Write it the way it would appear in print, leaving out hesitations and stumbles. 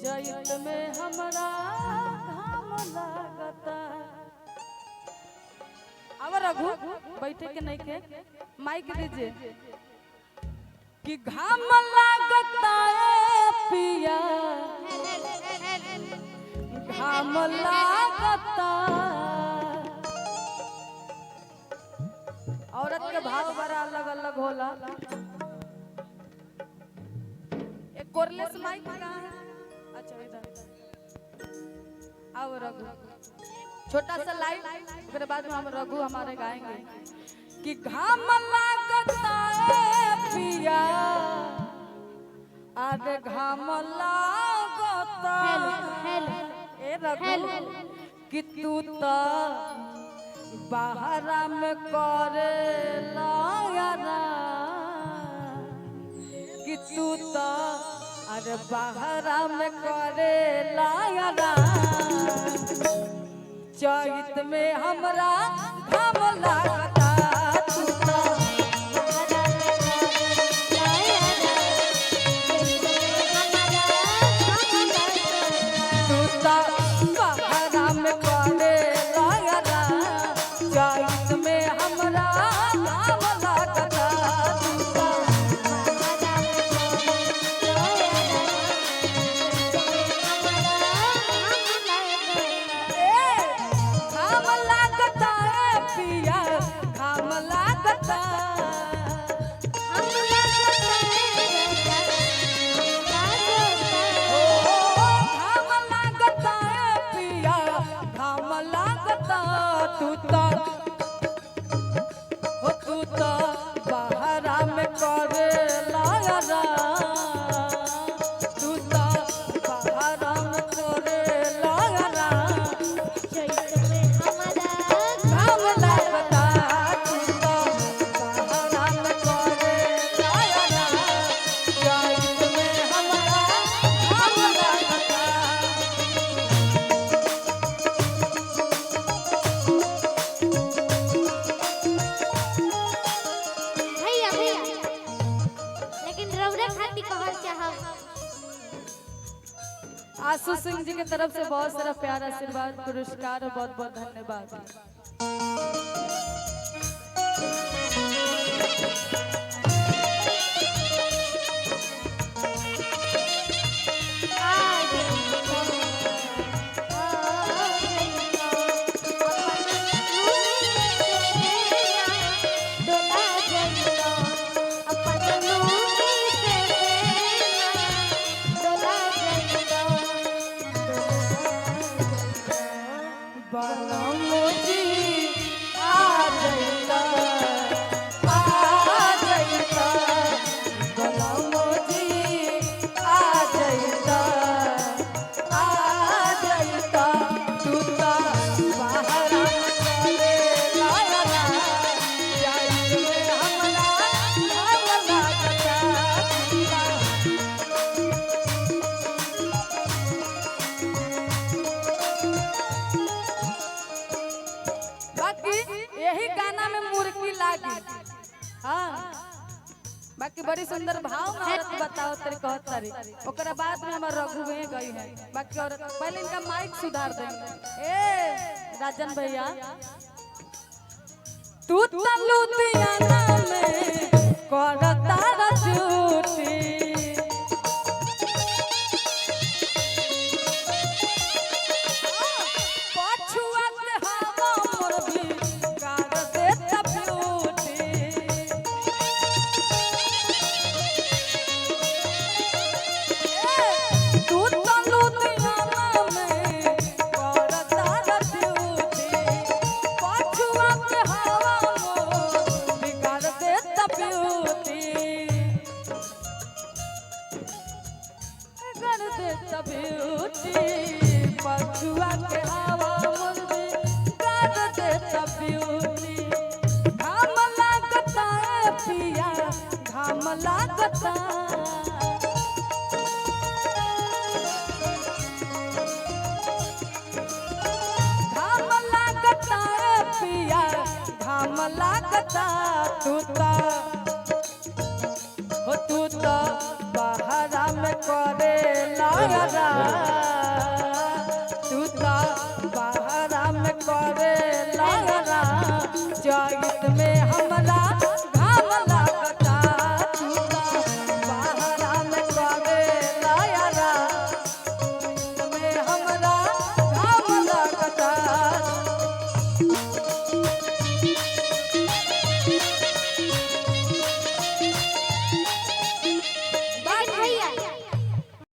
चैत में हमरा घाम लागता। अब रघु बैठे के नहीं के माइक दीजिए कि घाम लागता है पिया घाम लागता। औरत के भाव बड़ा अलग अलग होला। एक कोरलेस माइक कहाँ है? अच्छा इधर आओ रघु छोटा सा लाइट फिर बाद में हम रघु हमारे गाएंगे कि घाम लागता है पिया आगे घाम लागता ए रघु कि तू तो बाहरा में करे लायारा कि तू तो अरे बाहरा में करे लायारा चैत में हमरा घाम लागता। तू तो बाहरा में करे लायारा चैत में हमरा घाम लागता। घाम लागता है पिया घाम लागता। घाम लागता है पिया घाम लागता। तू तो बाहरा में करे लायारा तू तो बाहरा में करे लायारा घाम लागता। तू तो बाहरा में करे लायारा चैत में हमरा घाम लागता। भैया भैया लेकिन रौरा खाती कहल चाहब आशु सिंह जी की तरफ से बहुत सारा प्यार आशीर्वाद पुरस्कार और बहुत बहुत धन्यवाद। यही गाना में मुर्गी लागी। हाँ बाकी बड़ी सुंदर भाव में औरत बताओ तेरे कहत तारी ओकरा बाद में हमार रघु में गई है। बाकी औरत पहले इनका माइक सुधार देंगे। ए राजन भैया तू लुधियाना में करता रजूटी पछुआ के हवा मुर्गी कर देता ब्यूटी। घाम लागता है पिया घाम लागता। घाम लागता है पिया घाम लागता। तू तो बाहरा में करे ला लहरा तू तो बहरा में करे लहरा चैत में हमरा